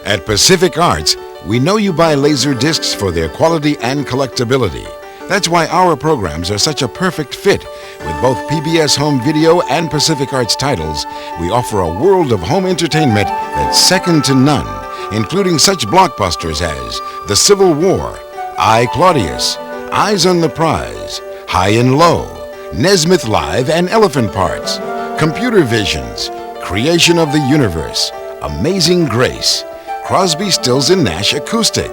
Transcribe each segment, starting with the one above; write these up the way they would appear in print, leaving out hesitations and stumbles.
At Pacific Arts, we know you buy Laserdiscs for their quality and collectability. That's why our programs are such a perfect fit. With both PBS Home Video and Pacific Arts titles, we offer a world of home entertainment that's second to none, including such blockbusters as The Civil War, I, Claudius, Eyes on the Prize, High and Low, Nesmith Live and Elephant Parts, Computer Visions, Creation of the Universe, Amazing Grace, Crosby, Stills and Nash Acoustic,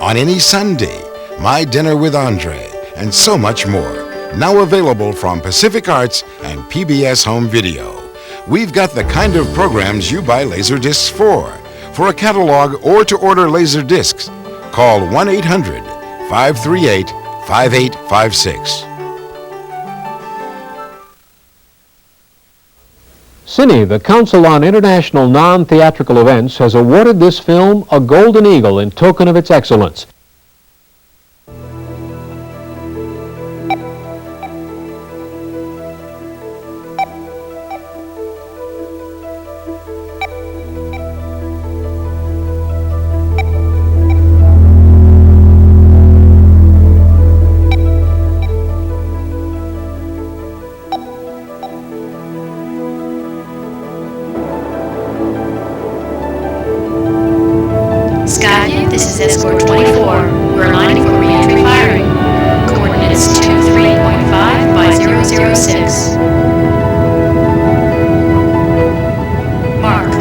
On Any Sunday, My Dinner with Andre, and so much more. Now available from Pacific Arts and PBS Home Video. We've got the kind of programs you buy Laserdiscs for. For a catalog or to order Laserdiscs, call 1-800-538-5856. Cine, the Council on International Non-Theatrical Events, has awarded this film a Golden Eagle in token of its excellence. Skyview, this is Escort 24. We're aligning for re-entry firing. Coordinates 23.5 by 006. Mark.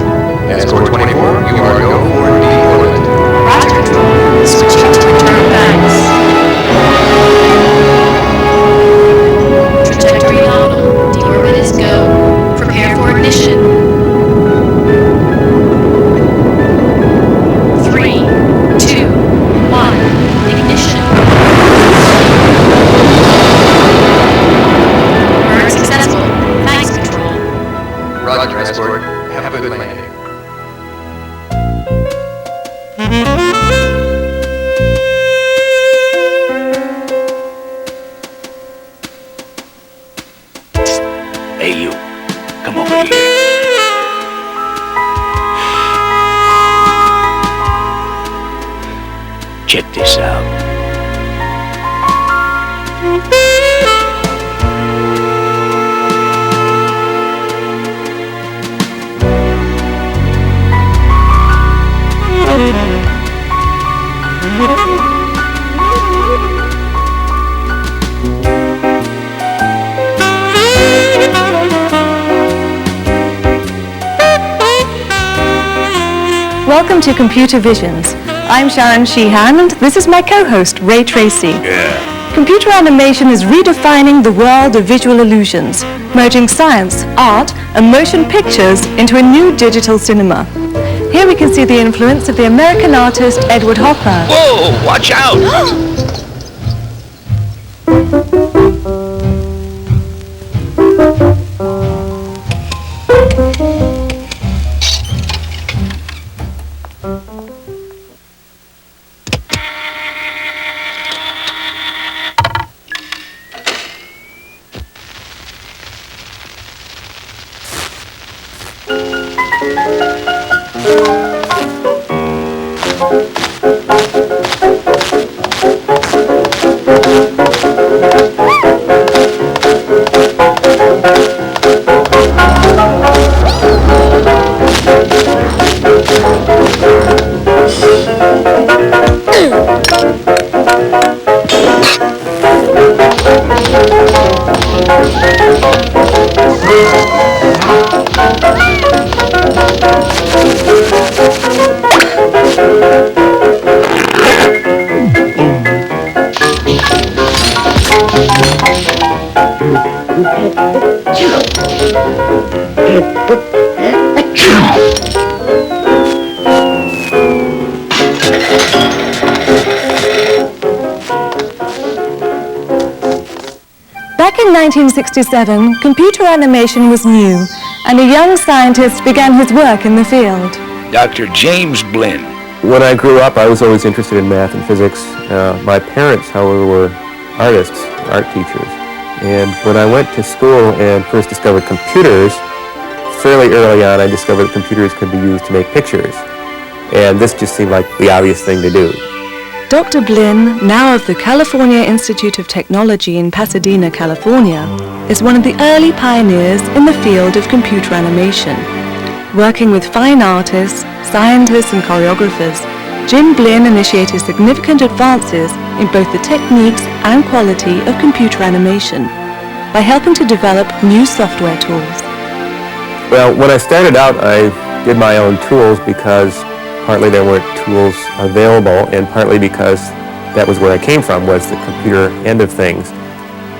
Escort 24, you are go for deorbit. Roger control. Switching to return banks. Trajectory nominal. Deorbit is go. Prepare for ignition. 3, 2, 1, ignition. Burn successful. Thanks, Control. Roger, Escort. Have a good landing. Hey, you. Come over here. Check this out. Welcome to Computer Visions. I'm Sharon Sheehan, and this is my co-host, Ray Tracy. Yeah. Computer animation is redefining the world of visual illusions, merging science, art, and motion pictures into a new digital cinema. Here we can see the influence of the American artist Edward Hopper. Whoa, watch out! Back in 1967, computer animation was new, and a young scientist began his work in the field. Dr. James Blinn. When I grew up, I was always interested in math and physics. My parents, however, were artists, art teachers. And when I went to school and first discovered computers, fairly early on I discovered that computers could be used to make pictures. and this just seemed like the obvious thing to do. Dr. Blinn, now of the California Institute of Technology in Pasadena, California, is one of the early pioneers in the field of computer animation. Working with fine artists, scientists and choreographers, Jim Blinn initiated significant advances in both the techniques and quality of computer animation by helping to develop new software tools. Well, when I started out, I did my own tools because partly there weren't tools available, and partly because that was where I came from, was the computer end of things.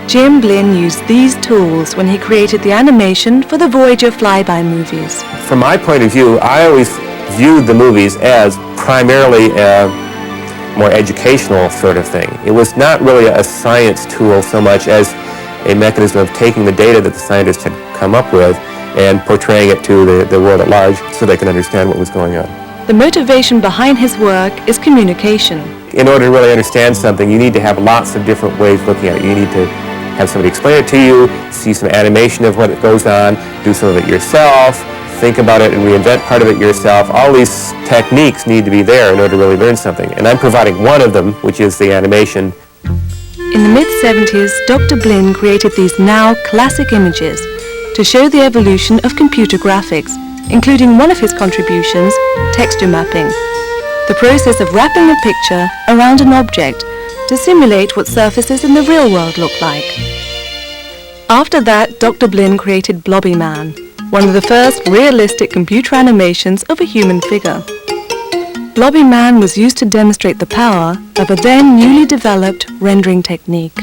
Jim Blinn used these tools when he created the animation for the Voyager flyby movies. From my point of view, I always viewed the movies as primarily a more educational sort of thing. It was not really a science tool so much as a mechanism of taking the data that the scientists had come up with and portraying it to the world at large so they can understand what was going on. The motivation behind his work is communication. In order to really understand something, you need to have lots of different ways of looking at it. You need to have somebody explain it to you, see some animation of what goes on, do some of it yourself, think about it and reinvent part of it yourself. All these techniques need to be there in order to really learn something. And I'm providing one of them, which is the animation. In the mid-70s, Dr. Blinn created these now classic images to show the evolution of computer graphics, including one of his contributions, texture mapping, the process of wrapping a picture around an object to simulate what surfaces in the real world look like. After that, Dr. Blinn created Blobby Man, one of the first realistic computer animations of a human figure. Blobby Man was used to demonstrate the power of a then newly developed rendering technique.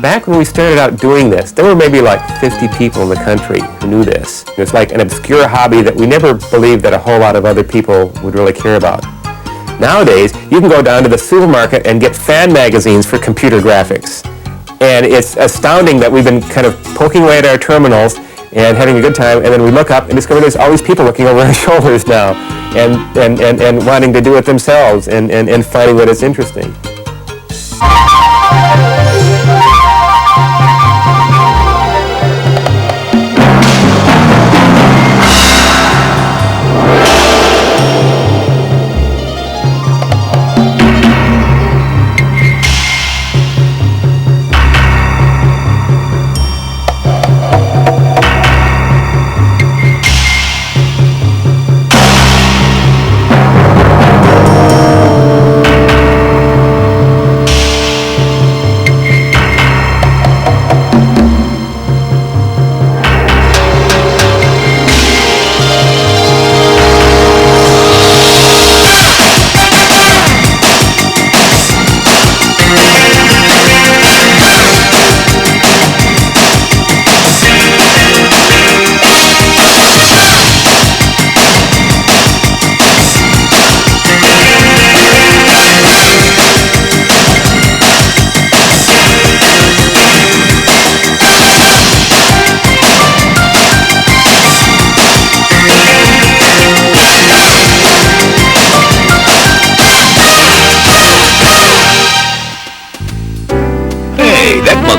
Back when we started out doing this, there were maybe like 50 people in the country who knew this. It was like an obscure hobby that we never believed that a whole lot of other people would really care about. Nowadays, you can go down to the supermarket and get fan magazines for computer graphics. And it's astounding that we've been kind of poking away at our terminals and having a good time, and then we look up and discover there's all these people looking over our shoulders now and wanting to do it themselves and finding that it's interesting.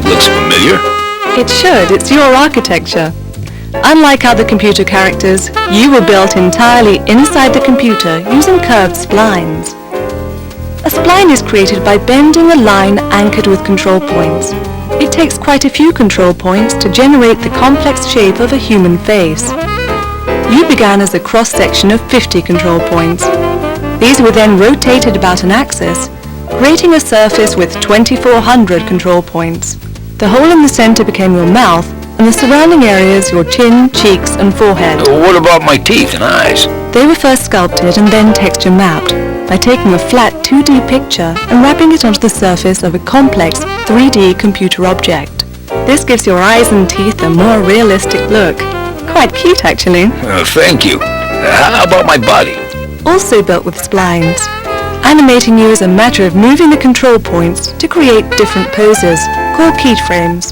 Looks familiar. It should, it's your architecture. Unlike other computer characters, you were built entirely inside the computer using curved splines. A spline is created by bending a line anchored with control points. It takes quite a few control points to generate the complex shape of a human face. You began as a cross-section of 50 control points. These were then rotated about an axis, creating a surface with 2,400 control points. The hole in the center became your mouth, and the surrounding areas your chin, cheeks, and forehead. What about my teeth and eyes? They were first sculpted and then texture mapped by taking a flat 2D picture and wrapping it onto the surface of a complex 3D computer object. This gives your eyes and teeth a more realistic look. Quite cute, actually. Thank you. How about my body? Also built with splines. Animating you is a matter of moving the control points to create different poses, called keyframes.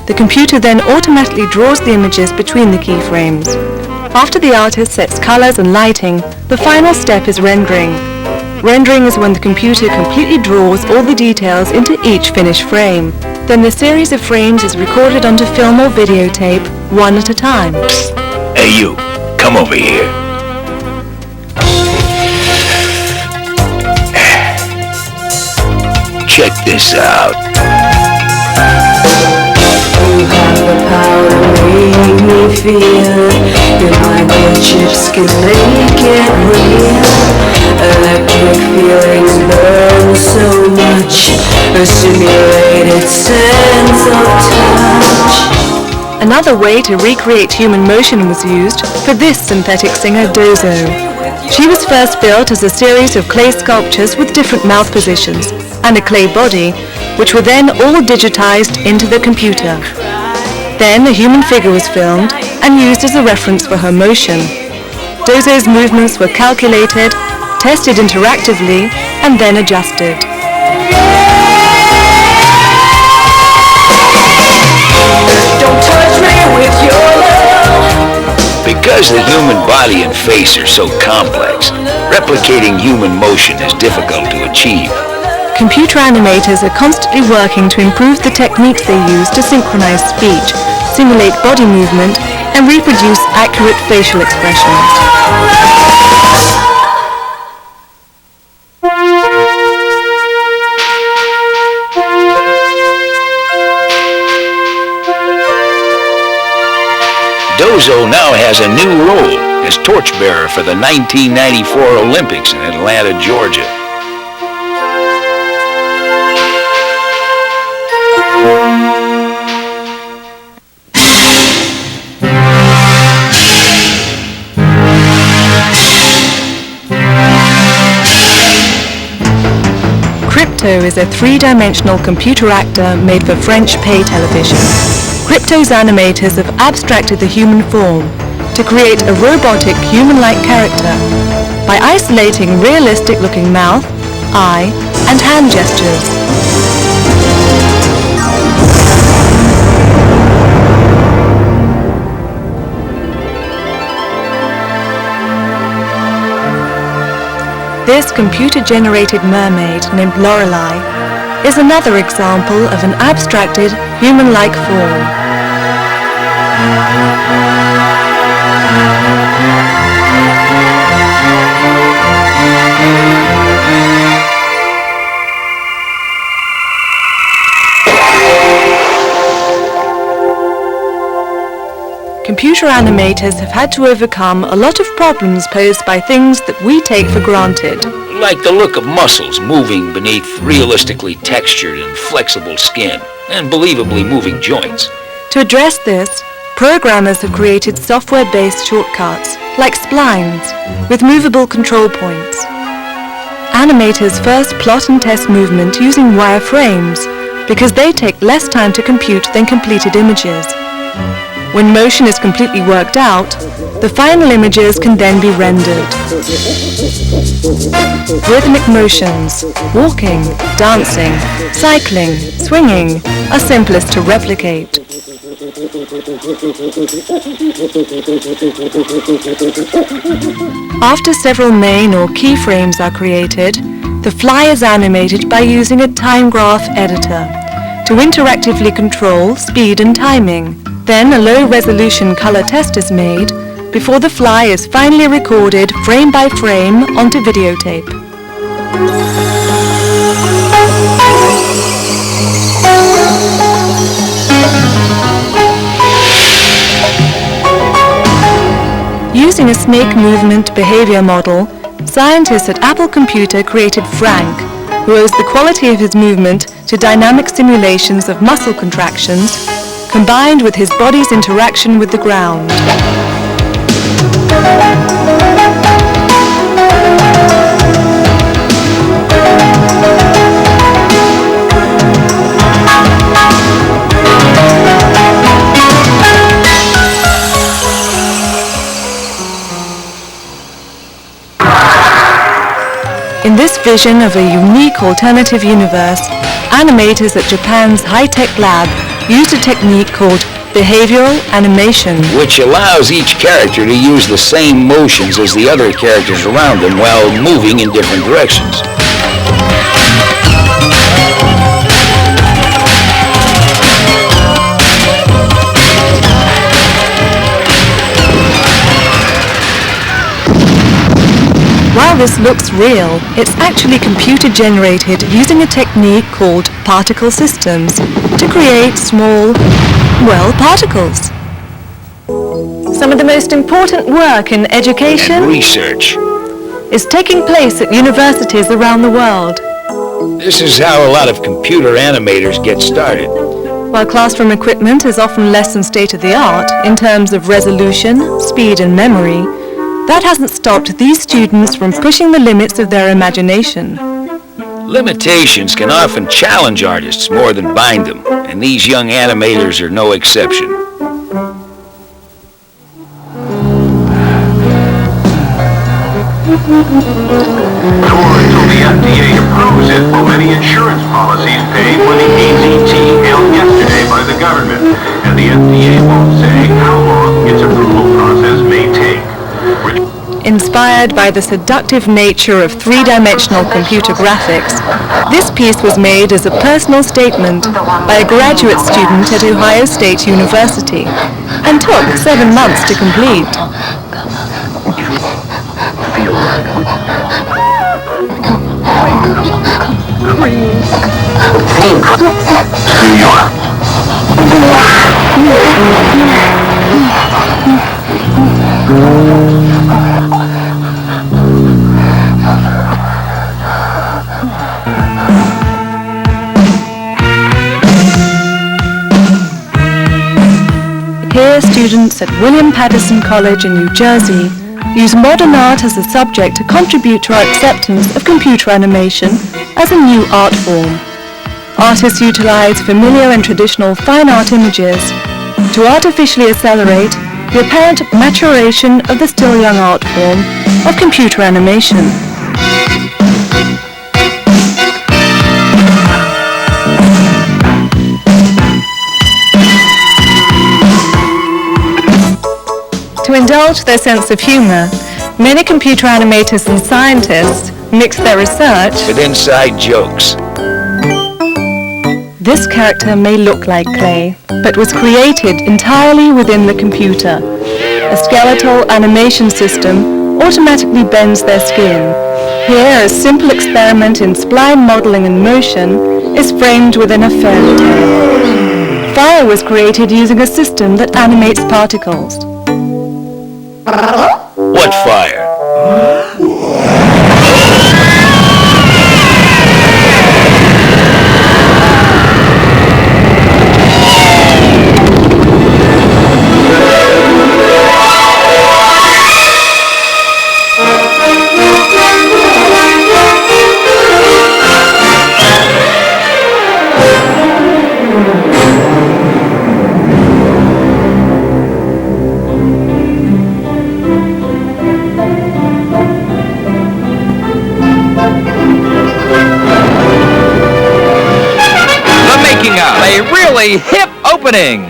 The computer then automatically draws the images between the keyframes. After the artist sets colors and lighting, the final step is rendering. Rendering is when the computer completely draws all the details into each finished frame. Then the series of frames is recorded onto film or videotape, one at a time. Hey you, come over here. check this out. You have the power to make me feel. Your microchips can make it real. Electric feelings burn so much. A simulated sense of touch. Another way to recreate human motion was used for this synthetic singer Dozo. She was first built as a series of clay sculptures with different mouth positions and a clay body, which were then all digitized into the computer. Then a human figure was filmed and used as a reference for her motion. Dozo's movements were calculated, tested interactively, and then adjusted. Don't touch me with your love. Because the human body and face are so complex, replicating human motion is difficult to achieve. Computer animators are constantly working to improve the techniques they use to synchronize speech, simulate body movement, and reproduce accurate facial expressions. Dozo now has a new role as torchbearer for the 1994 Olympics in Atlanta, Georgia. Crypto is a three-dimensional computer actor made for French pay television. Crypto's animators have abstracted the human form to create a robotic, human-like character by isolating realistic-looking mouth, eye, and hand gestures. This computer-generated mermaid named Lorelei is another example of an abstracted, human-like form. Computer animators have had to overcome a lot of problems posed by things that we take for granted. Like the look of muscles moving beneath realistically textured and flexible skin, and believably moving joints. To address this, programmers have created software-based shortcuts, like splines, with movable control points. Animators first plot and test movement using wireframes, because they take less time to compute than completed images. When motion is completely worked out, the final images can then be rendered. Rhythmic motions, walking, dancing, cycling, swinging, are simplest to replicate. After several main or keyframes are created, the fly is animated by using a time graph editor to interactively control speed and timing. Then a low-resolution color test is made before the fly is finally recorded frame by frame onto videotape. Using a snake movement behavior model, scientists at Apple Computer created Frank, who owes the quality of his movement to dynamic simulations of muscle contractions combined with his body's interaction with the ground. In this vision of a unique alternative universe, animators at Japan's high-tech lab used a technique called behavioral animation, which allows each character to use the same motions as the other characters around them while moving in different directions. While this looks real, it's actually computer generated using a technique called particle systems to create small, well, particles. Some of the most important work in education And research. is taking place at universities around the world. This is how a lot of computer animators get started. While classroom equipment is often less than state-of-the-art in terms of resolution, speed and memory, that hasn't stopped these students from pushing the limits of their imagination. Limitations can often challenge artists more than bind them, and these young animators are no exception. Or until the FDA approves it, will many insurance policies paid when the AZT held yesterday by the government, and the FDA won't say how long its approval process may take. Inspired by the seductive nature of three-dimensional computer graphics, this piece was made as a personal statement by a graduate student at Ohio State University and took 7 months to complete. New York. Here, students at William Patterson College in New Jersey use modern art as a subject to contribute to our acceptance of computer animation as a new art form. Artists utilize familiar and traditional fine art images to artificially accelerate the apparent maturation of the still young art form of computer animation. To indulge their sense of humor, many computer animators and scientists mix their research With inside jokes. This character may look like clay, but was created entirely within the computer. A skeletal animation system automatically bends their skin. Here, a simple experiment in spline modeling and motion is framed within a fairy tale. Fire was created using a system that animates particles. What fire? A really hip opening.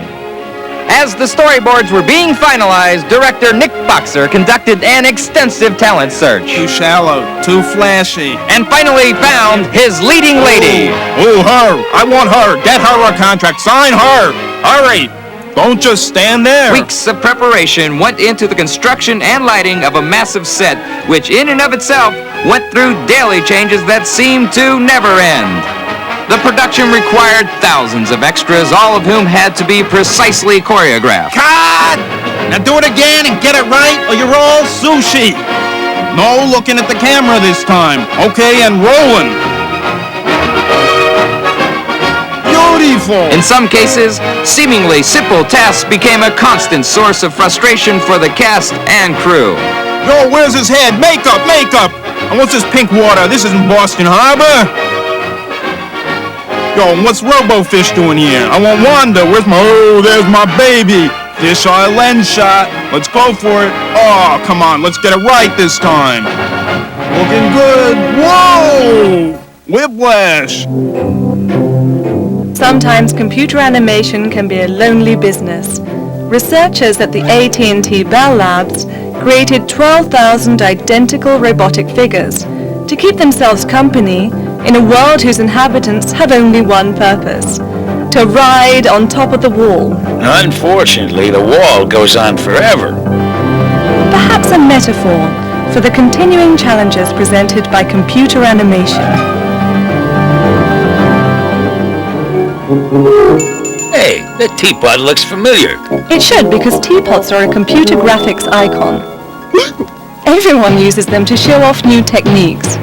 As the storyboards were being finalized, director Nick Boxer conducted an extensive talent search. Too shallow, too flashy. And finally found his leading lady. Ooh, her. I want her. Get her a contract. Sign her. Hurry. Don't just stand there. Weeks of preparation went into the construction and lighting of a massive set, which in and of itself went through daily changes that seemed to never end. The production required thousands of extras, all of whom had to be precisely choreographed. Cut! Now do it again and get it right, or you're all sushi. No looking at the camera this time. Okay, and rolling. Beautiful. In some cases, seemingly simple tasks became a constant source of frustration for the cast and crew. Yo, where's his head? Makeup, makeup. And what's this pink water? This isn't Boston Harbor. Yo, what's Robo-Fish doing here? I want Wanda. Where's my... Oh, there's my baby. Fish eye lens shot. Let's go for it. Oh, come on. Let's get it right this time. Looking good. Whoa! Whiplash. Sometimes computer animation can be a lonely business. Researchers at the AT&T Bell Labs created 12,000 identical robotic figures to keep themselves company in a world whose inhabitants have only one purpose: to ride on top of the wall. Unfortunately, the wall goes on forever. Perhaps a metaphor for the continuing challenges presented by computer animation. Hey, that teapot looks familiar. It should, because teapots are a computer graphics icon. Everyone uses them to show off new techniques.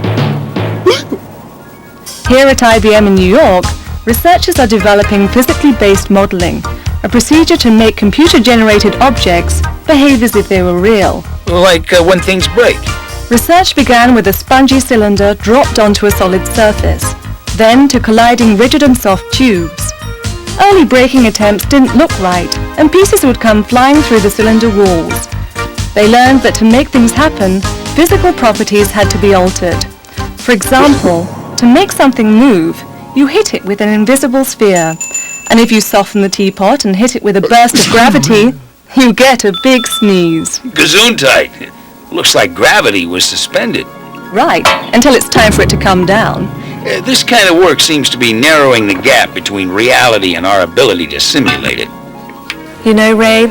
Here at IBM in New York, researchers are developing physically based modeling, a procedure to make computer-generated objects behave as if they were real. Like when things break. Research began with a spongy cylinder dropped onto a solid surface, then to colliding rigid and soft tubes. Early breaking attempts didn't look right, and pieces would come flying through the cylinder walls. They learned that to make things happen, physical properties had to be altered. For example, to make something move, you hit it with an invisible sphere, and if you soften the teapot and hit it with a burst of gravity, you get a big sneeze. Gesundheit. Looks like gravity was suspended. Right, until it's time for it to come down. This kind of work seems to be narrowing the gap between reality and our ability to simulate it. You know, Ray,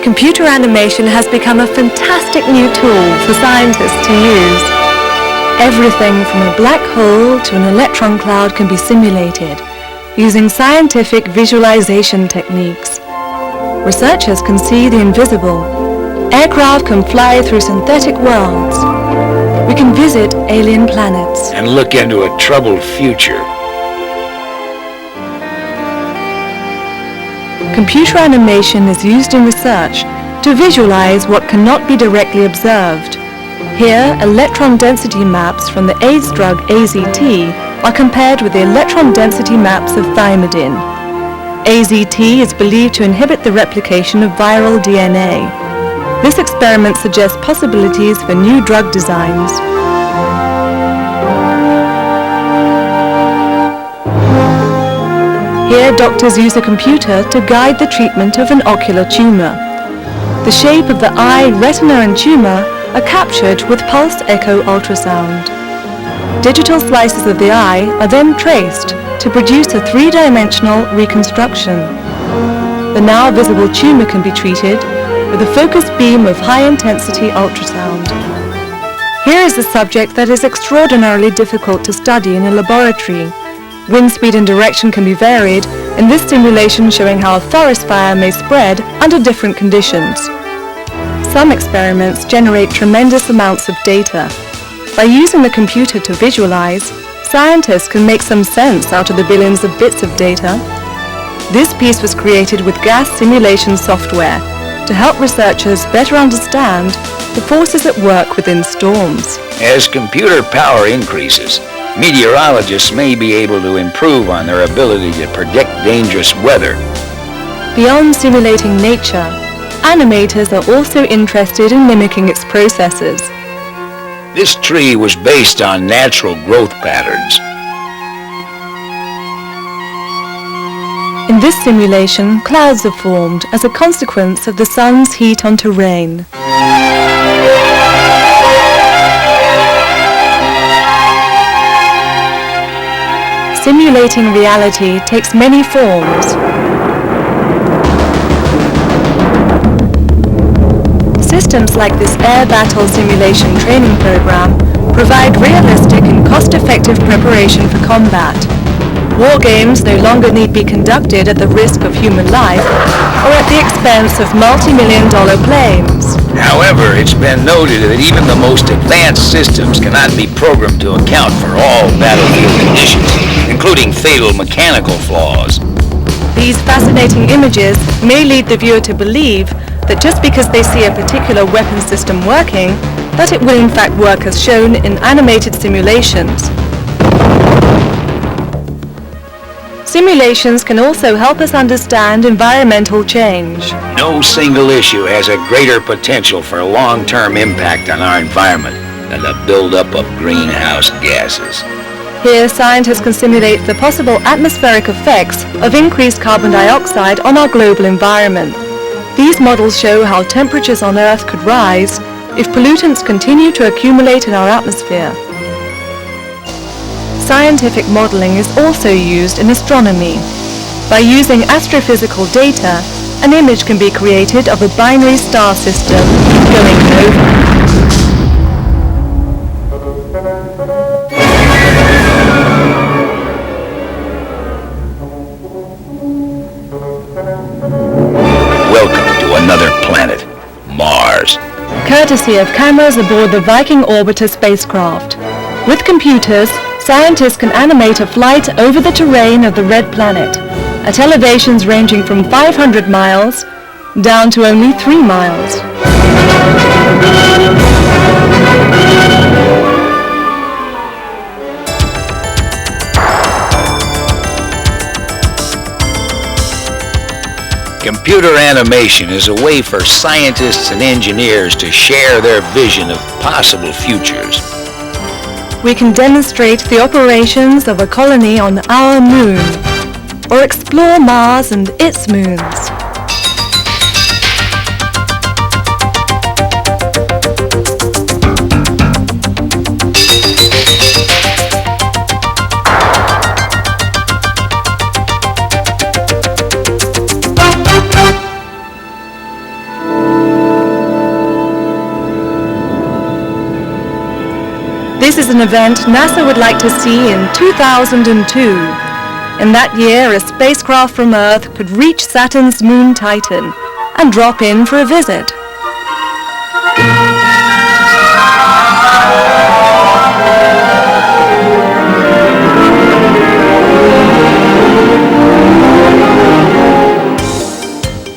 computer animation has become a fantastic new tool for scientists to use. Everything from a black hole to an electron cloud can be simulated using scientific visualization techniques. Researchers can see the invisible. Aircraft can fly through synthetic worlds. We can visit alien planets. And look into a troubled future. Computer animation is used in research to visualize what cannot be directly observed. Here, electron density maps from the AIDS drug AZT are compared with the electron density maps of thymidine. AZT is believed to inhibit the replication of viral DNA. This experiment suggests possibilities for new drug designs. Here, doctors use a computer to guide the treatment of an ocular tumor. The shape of the eye, retina, and tumor are captured with pulsed echo ultrasound. Digital slices of the eye are then traced to produce a three-dimensional reconstruction. The now visible tumor can be treated with a focused beam of high-intensity ultrasound. Here is a subject that is extraordinarily difficult to study in a laboratory. Wind speed and direction can be varied, in this simulation showing how a forest fire may spread under different conditions. Some experiments generate tremendous amounts of data. By using the computer to visualize, scientists can make some sense out of the billions of bits of data. This piece was created with gas simulation software to help researchers better understand the forces at work within storms. As computer power increases, meteorologists may be able to improve on their ability to predict dangerous weather. Beyond simulating nature, animators are also interested in mimicking its processes. This tree was based on natural growth patterns. In this simulation, clouds are formed as a consequence of the sun's heat onto rain. Simulating reality takes many forms. Systems like this air battle simulation training program provide realistic and cost-effective preparation for combat. War games no longer need be conducted at the risk of human life or at the expense of multi-million-dollar planes. However, it's been noted that even the most advanced systems cannot be programmed to account for all battlefield conditions, including fatal mechanical flaws. These fascinating images may lead the viewer to believe that just because they see a particular weapon system working, that it will in fact work as shown in animated simulations. Simulations can also help us understand environmental change. No single issue has a greater potential for long-term impact on our environment than the buildup of greenhouse gases. Here, scientists can simulate the possible atmospheric effects of increased carbon dioxide on our global environment. These models show how temperatures on Earth could rise if pollutants continue to accumulate in our atmosphere. Scientific modeling is also used in astronomy. By using astrophysical data, an image can be created of a binary star system going nova. Welcome to another planet, Mars. Courtesy of cameras aboard the Viking Orbiter spacecraft. With computers, scientists can animate a flight over the terrain of the red planet at elevations ranging from 500 miles down to only 3 miles. Computer animation is a way for scientists and engineers to share their vision of possible futures. We can demonstrate the operations of a colony on our moon, or explore Mars and its moons. This is an event NASA would like to see in 2002. In that year, a spacecraft from Earth could reach Saturn's moon Titan and drop in for a visit.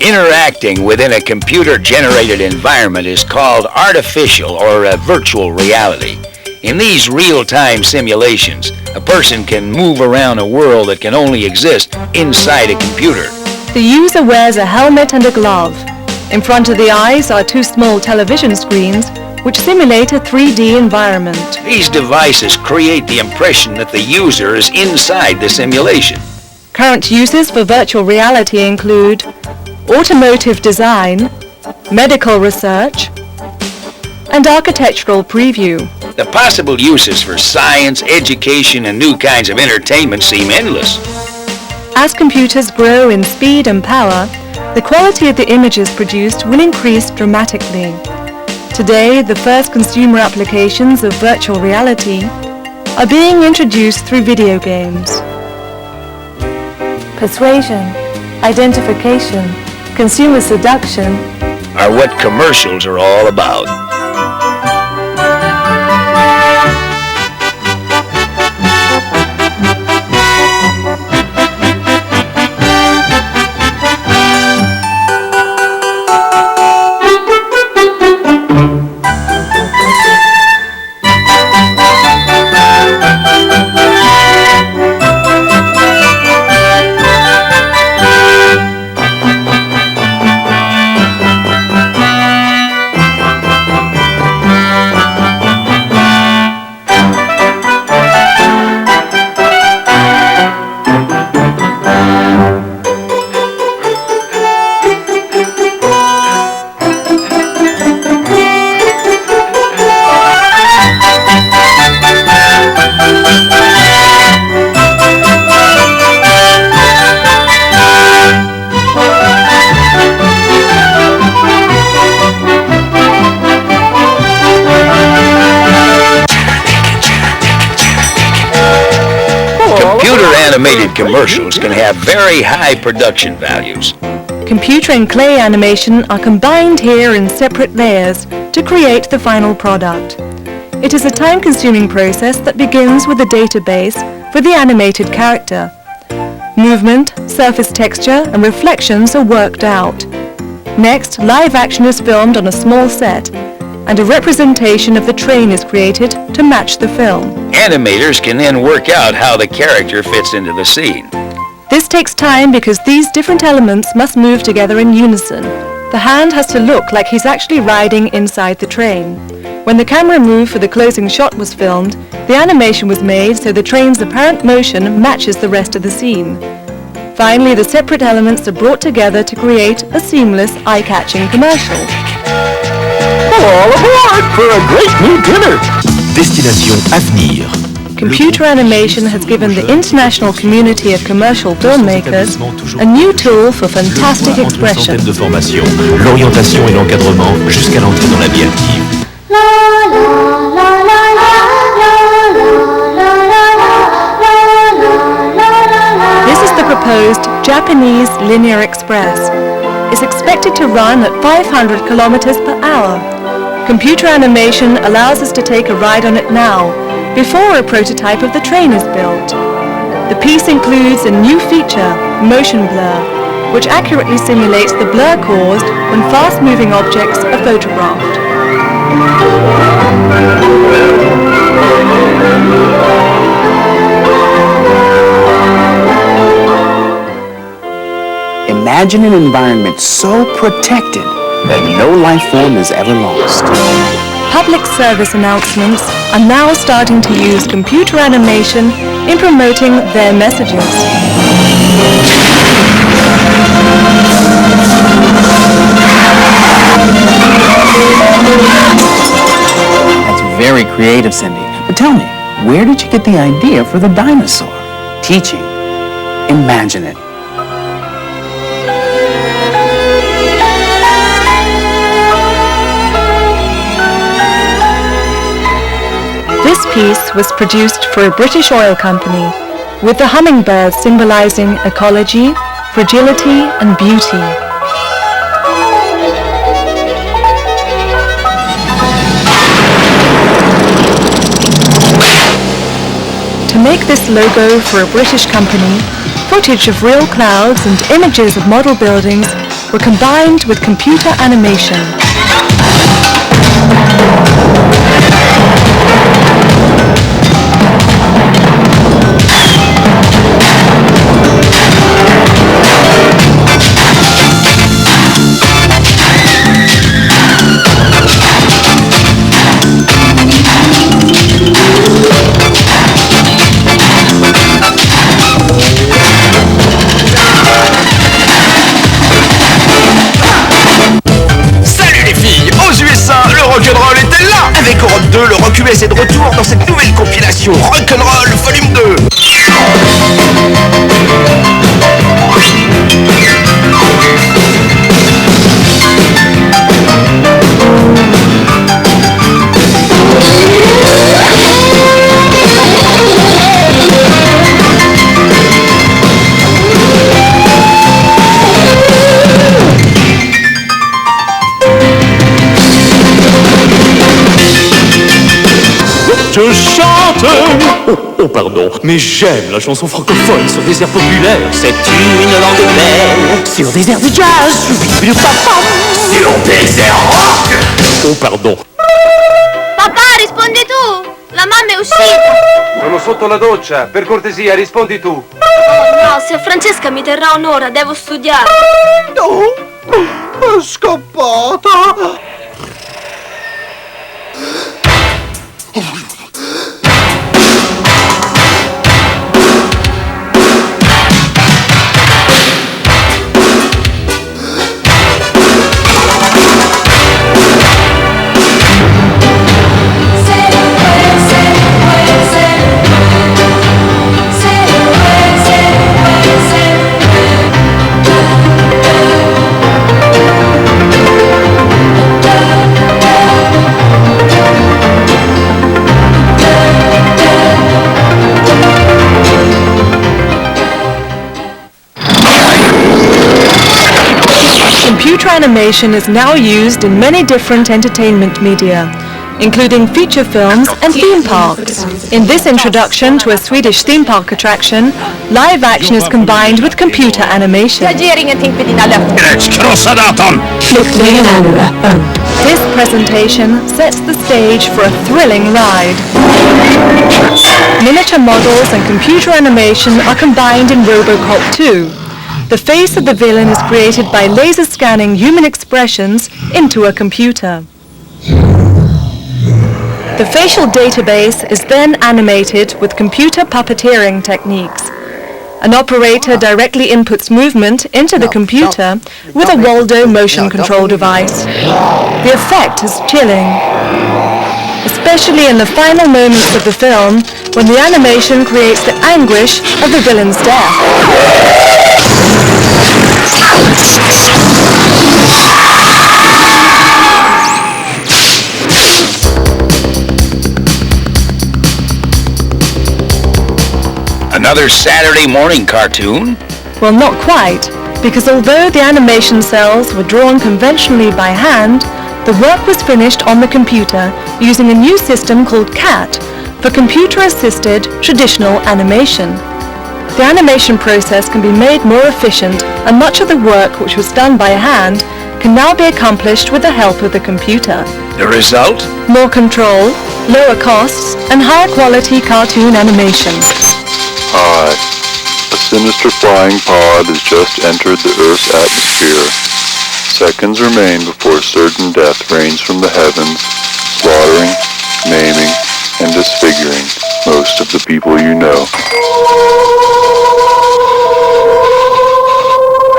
Interacting within a computer-generated environment is called artificial or virtual reality. In these real-time simulations, a person can move around a world that can only exist inside a computer. The user wears a helmet and a glove. In front of the eyes are 2 small television screens which simulate a 3D environment. These devices create the impression that the user is inside the simulation. Current uses for virtual reality include automotive design, medical research, and architectural preview. The possible uses for science, education, and new kinds of entertainment seem endless. As computers grow in speed and power, the quality of the images produced will increase dramatically. Today, the first consumer applications of virtual reality are being introduced through video games. Persuasion, identification, consumer seduction are what commercials are all about. Computer-animated commercials can have very high production values. Computer and clay animation are combined here in separate layers to create the final product. It is a time-consuming process that begins with a database for the animated character. Movement, surface texture, and reflections are worked out. Next, live action is filmed on a small set, and a representation of the train is created to match the film. Animators can then work out how the character fits into the scene. This takes time because these different elements must move together in unison. The hand has to look like he's actually riding inside the train. When the camera moved for the closing shot was filmed, the animation was made so the train's apparent motion matches the rest of the scene. Finally, the separate elements are brought together to create a seamless, eye-catching commercial. All aboard for a great new dinner! Destination Avenir. Computer animation has given the international community of commercial filmmakers a new tool for fantastic expression. De formation, l'orientation et l'encadrement jusqu'à l'entrée dans la vie active. This is the proposed Japanese Linear Express. It's expected to run at 500 kilometers per hour. Computer animation allows us to take a ride on it now, before a prototype of the train is built. The piece includes a new feature, motion blur, which accurately simulates the blur caused when fast-moving objects are photographed. Imagine an environment so protected that no life form is ever lost. Public service announcements are now starting to use computer animation in promoting their messages. That's very creative, Cindy. But tell me, where did you get the idea for the dinosaur? Teaching. Imagine it. This piece was produced for a British oil company, with the hummingbird symbolizing ecology, fragility, and beauty. To make this logo for a British company, footage of real clouds and images of model buildings were combined with computer animation. Avec Europe 2, le rock US est de retour dans cette nouvelle compilation Rock'n'Roll Volume 2. Je chante. Oh pardon, mais j'aime la chanson francophone sur des airs populaires. C'est une langue belle. Sur des airs de jazz. Sur des airs rock. Oh pardon. Papà, rispondi tu! La mamma è uscita! Sono sotto la doccia, per cortesia, rispondi tu. Oh no, se Francesca mi terrà un'ora, devo studiare. No, è scappata. Computer animation is now used in many different entertainment media, including feature films and theme parks. In this introduction to a Swedish theme park attraction, live action is combined with computer animation. This presentation sets the stage for a thrilling ride. Miniature models and computer animation are combined in RoboCop 2. The face of the villain is created by laser scanning human expressions into a computer. The facial database is then animated with computer puppeteering techniques. An operator directly inputs movement into the computer with a Waldo motion control device. The effect is chilling, especially in the final moments of the film when the animation creates the anguish of the villain's death. Another Saturday morning cartoon? Well, not quite, because although the animation cells were drawn conventionally by hand, the work was finished on the computer using a new system called CAT, for computer-assisted traditional animation. The animation process can be made more efficient, and much of the work which was done by hand can now be accomplished with the help of the computer. The result? More control, lower costs, and higher quality cartoon animation. Hi. A sinister flying pod has just entered the Earth's atmosphere. Seconds remain before certain death rains from the heavens, slaughtering, maiming, and disfiguring most of the people you know.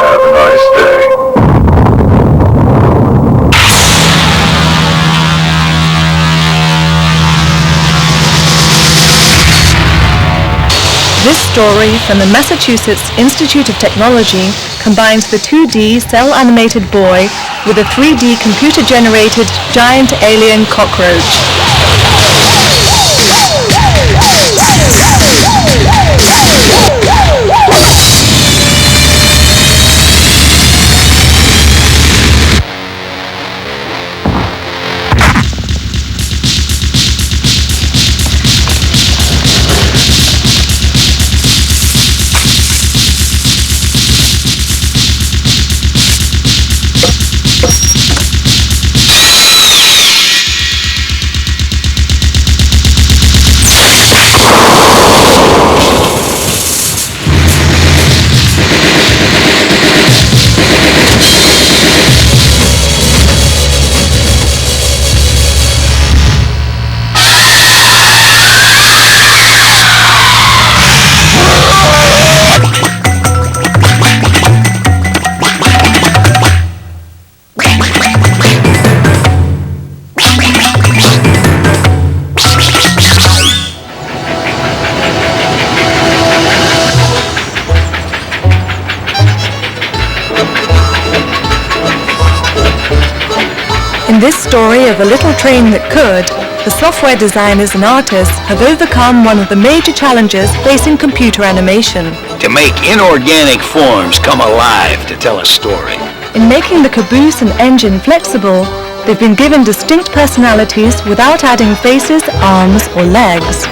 Have a nice day. This story from the Massachusetts Institute of Technology combines the 2D cell-animated boy with a 3D computer-generated giant alien cockroach. In this story of a little train that could, the software designers and artists have overcome one of the major challenges facing computer animation. To make inorganic forms come alive to tell a story. In making the caboose and engine flexible, they've been given distinct personalities without adding faces, arms, or legs.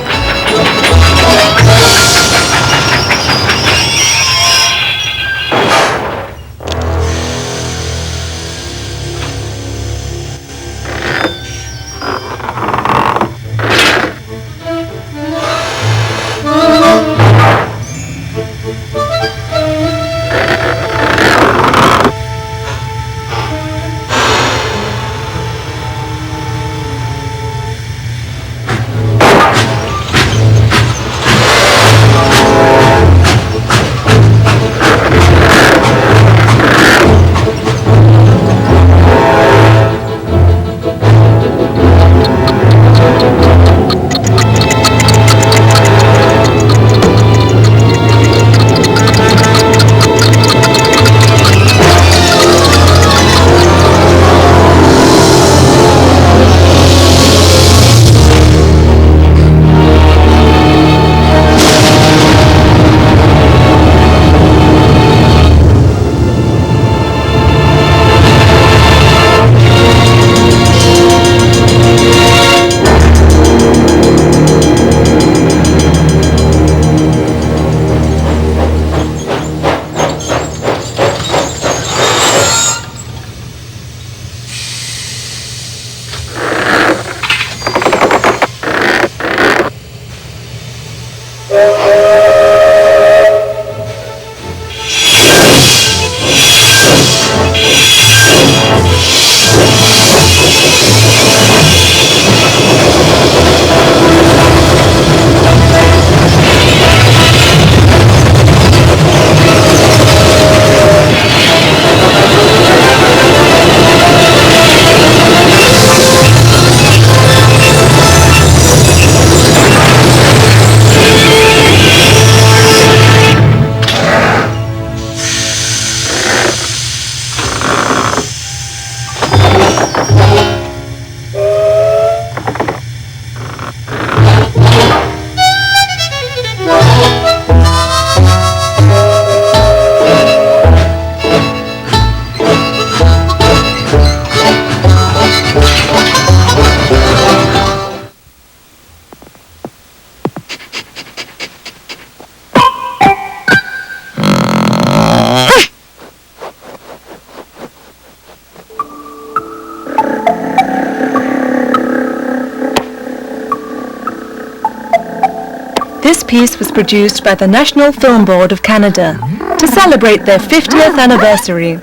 This piece was produced by the National Film Board of Canada to celebrate their 50th anniversary.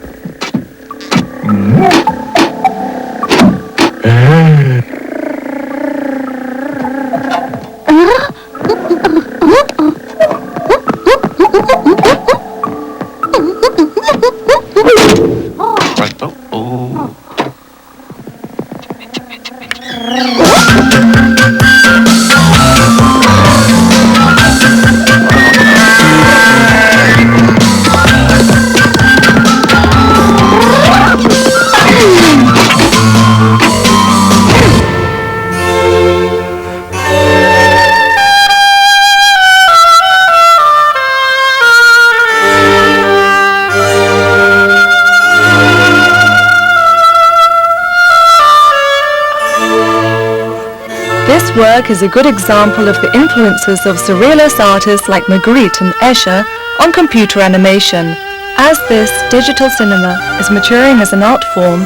This work is a good example of the influences of surrealist artists like Magritte and Escher on computer animation. As this digital cinema is maturing as an art form,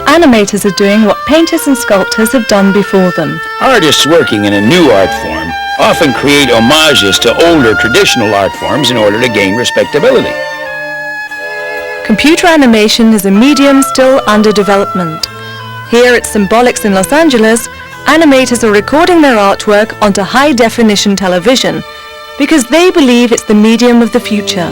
animators are doing what painters and sculptors have done before them. Artists working in a new art form often create homages to older traditional art forms in order to gain respectability. Computer animation is a medium still under development. Here at Symbolics in Los Angeles, animators are recording their artwork onto high-definition television because they believe it's the medium of the future.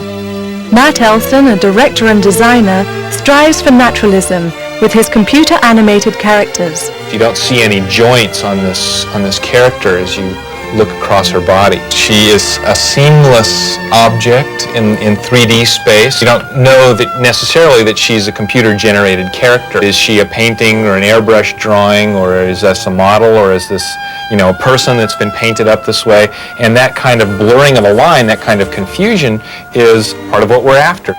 Matt Elston, a director and designer, strives for naturalism with his computer-animated characters. You don't see any joints on this character as you look across her body. She is a seamless object in 3D space. You don't know that necessarily that she's a computer-generated character. Is she a painting or an airbrush drawing, or is this a model, or is this, a person that's been painted up this way? And that kind of blurring of a line, that kind of confusion is part of what we're after.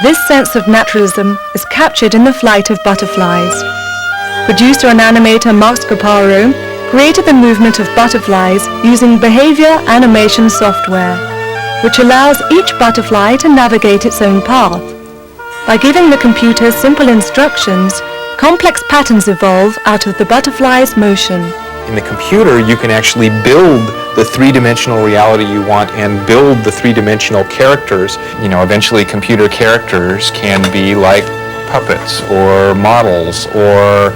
This sense of naturalism is captured in the flight of butterflies. Producer and animator Mark Scaparo created the movement of butterflies using behavior animation software, which allows each butterfly to navigate its own path. By giving the computer simple instructions, complex patterns evolve out of the butterfly's motion. In the computer, you can actually build the three-dimensional reality you want and build the three-dimensional characters. Eventually computer characters can be like puppets or models or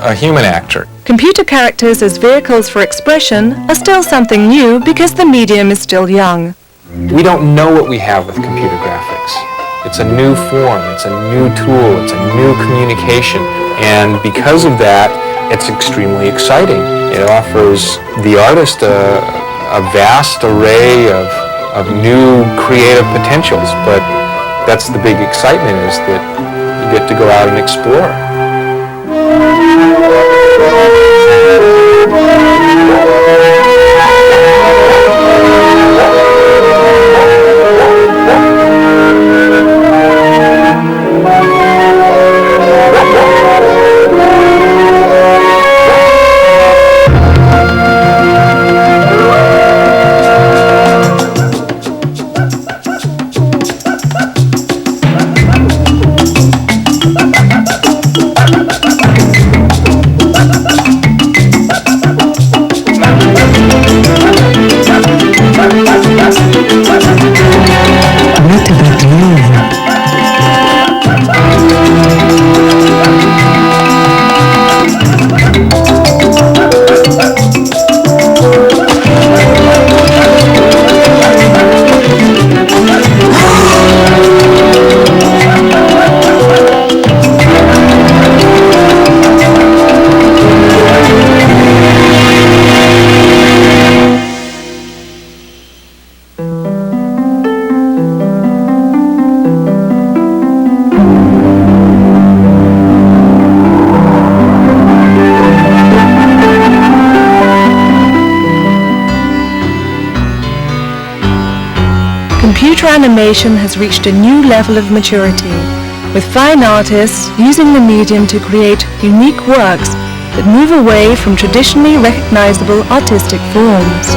a human actor. Computer characters as vehicles for expression are still something new because the medium is still young. We don't know what we have with computer graphics. It's a new form, it's a new tool, it's a new communication, and because of that, it's extremely exciting. It offers the artist a vast array of new creative potentials, but that's the big excitement, is that you get to go out and explore. Computer animation has reached a new level of maturity, with fine artists using the medium to create unique works that move away from traditionally recognizable artistic forms.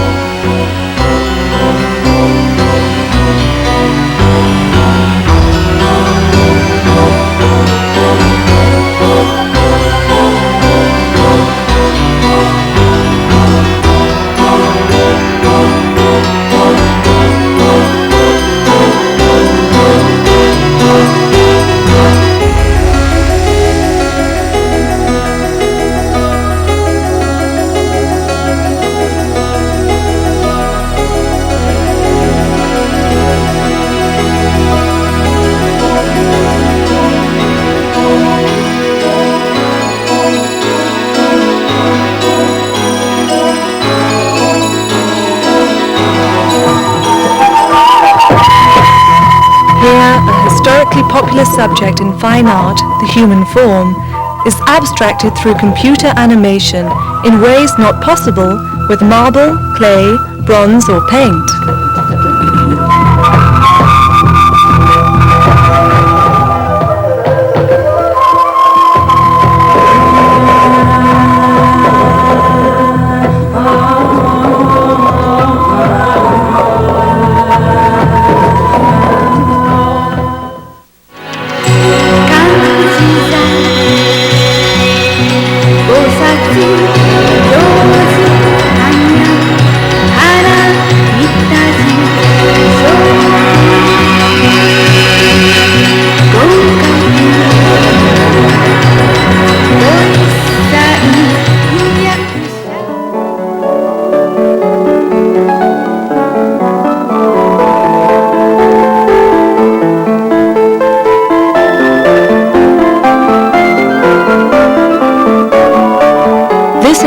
popular subject in fine art, the human form, is abstracted through computer animation in ways not possible with marble, clay, bronze or paint.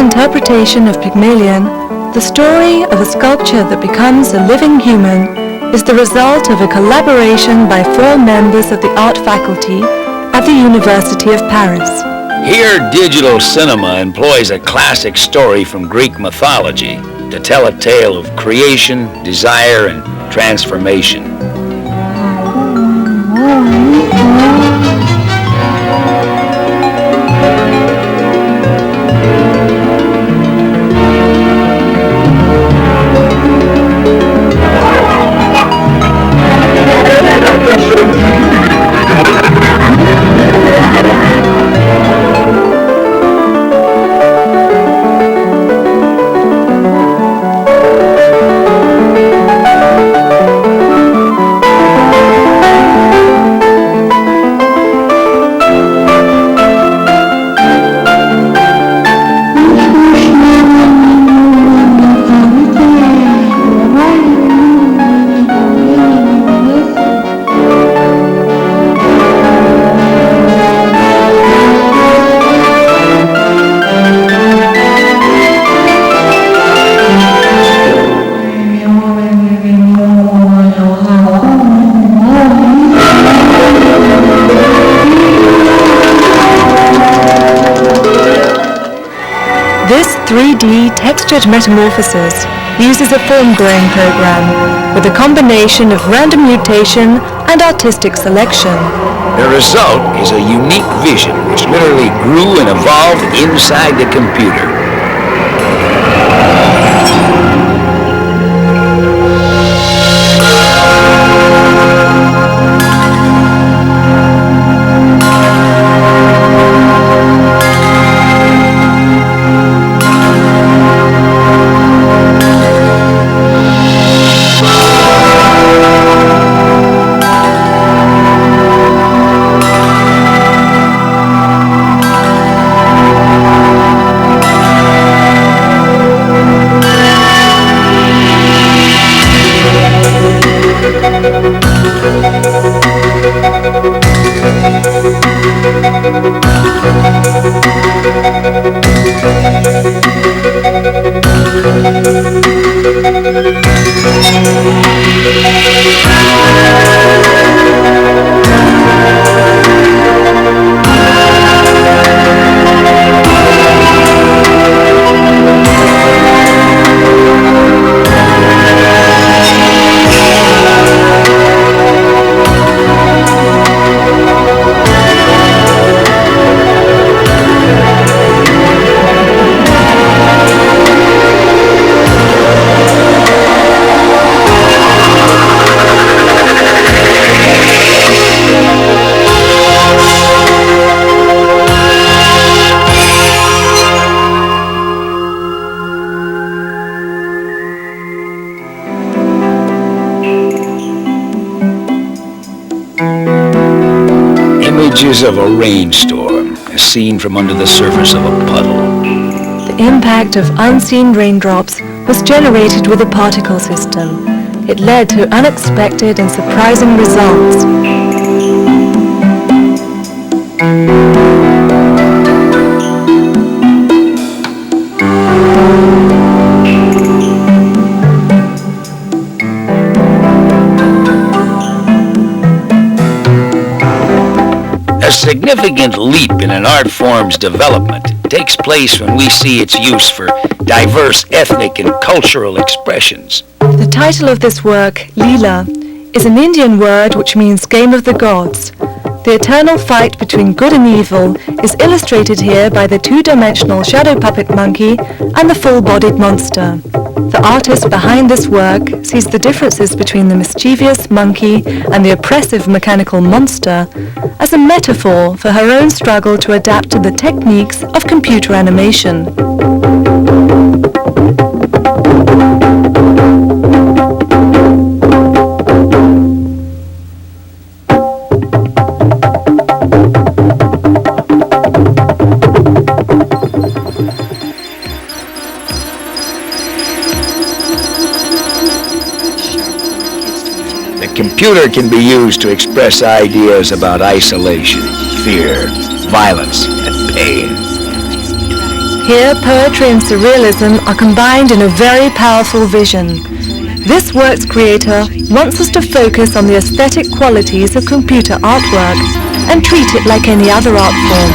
Interpretation of Pygmalion, the story of a sculpture that becomes a living human, is the result of a collaboration by 4 members of the art faculty at the University of Paris. Here, digital cinema employs a classic story from Greek mythology to tell a tale of creation, desire, and transformation. This 3D textured metamorphosis uses a form-growing program with a combination of random mutation and artistic selection. The result is a unique vision which literally grew and evolved inside the computer. Images of a rainstorm, as seen from under the surface of a puddle. The impact of unseen raindrops was generated with a particle system. It led to unexpected and surprising results. significant leap in an art form's development takes place when we see its use for diverse ethnic and cultural expressions. The title of this work, Leela, is an Indian word which means game of the gods. The eternal fight between good and evil is illustrated here by the two-dimensional shadow puppet monkey and the full-bodied monster. The artist behind this work sees the differences between the mischievous monkey and the oppressive mechanical monster as a metaphor for her own struggle to adapt to the techniques of computer animation. The computer can be used to express ideas about isolation, fear, violence, and pain. Here, poetry and surrealism are combined in a very powerful vision. This work's creator wants us to focus on the aesthetic qualities of computer artwork and treat it like any other art form.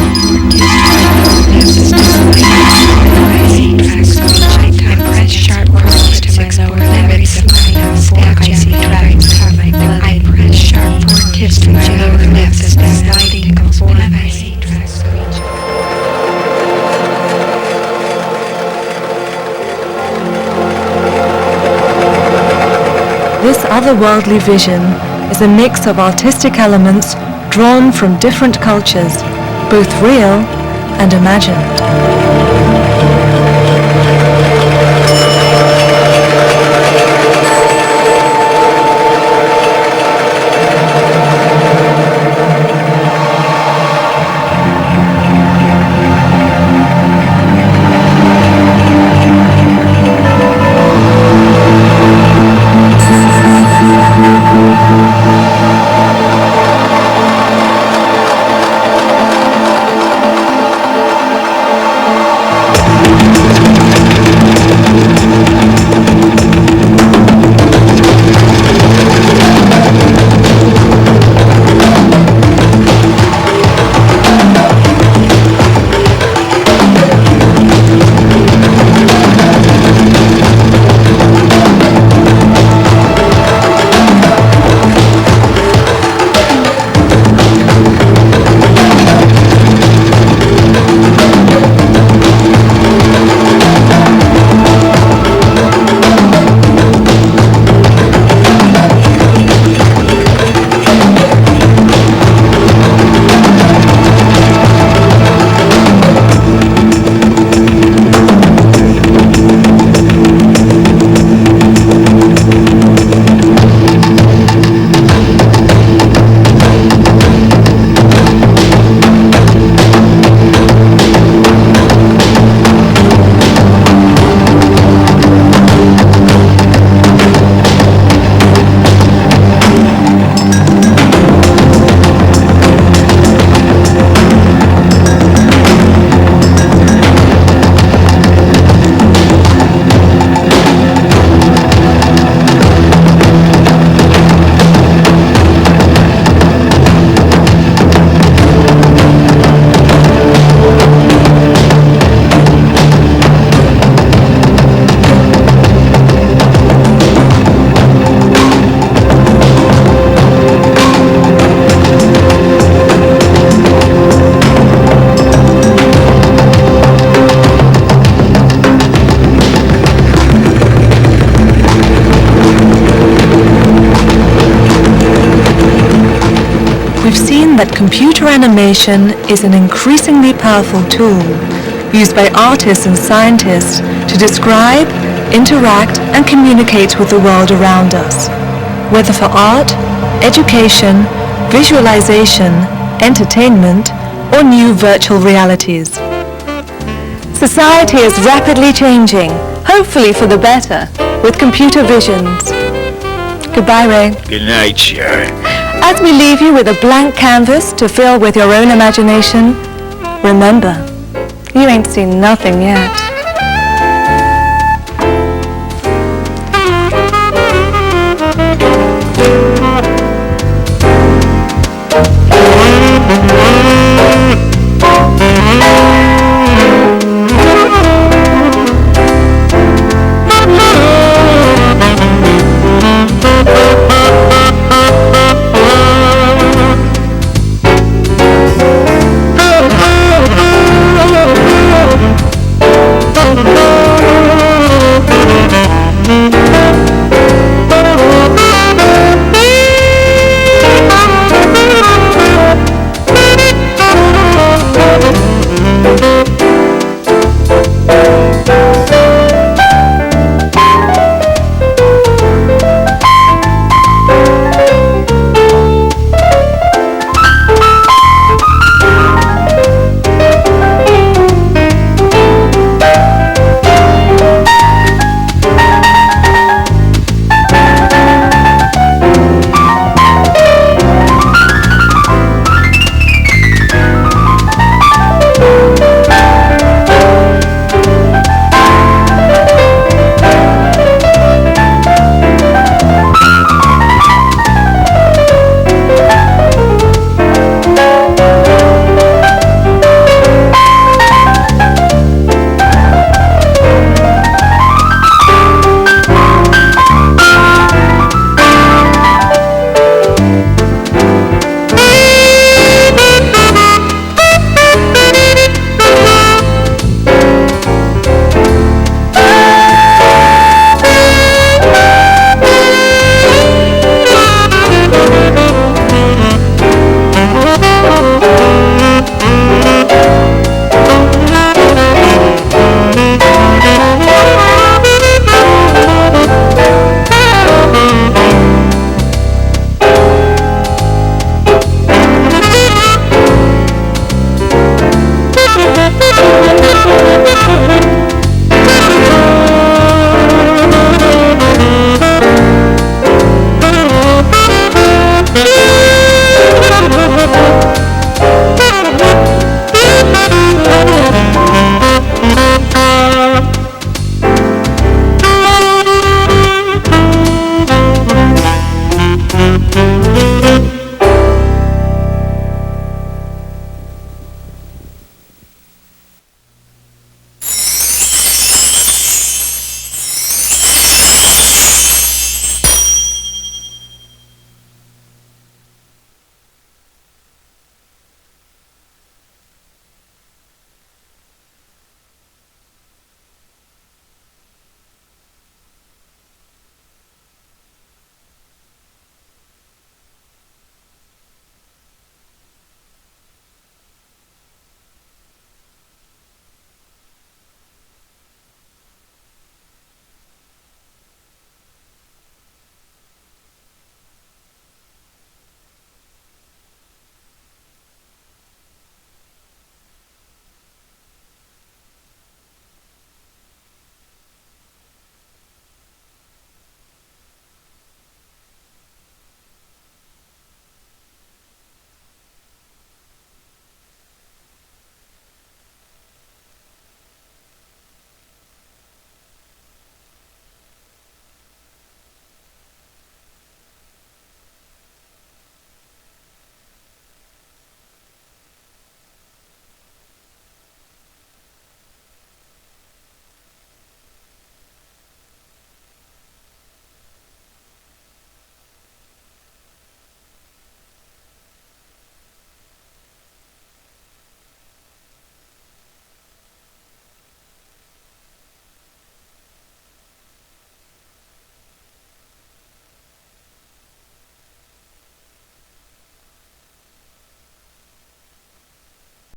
This otherworldly vision is a mix of artistic elements drawn from different cultures, both real and imagined. We've seen that computer animation is an increasingly powerful tool used by artists and scientists to describe, interact, and communicate with the world around us, whether for art, education, visualization, entertainment, or new virtual realities. Society is rapidly changing, hopefully for the better, with computer visions. Goodbye, Ray. Good night, Sharon. As we leave you with a blank canvas to fill with your own imagination, remember, you ain't seen nothing yet.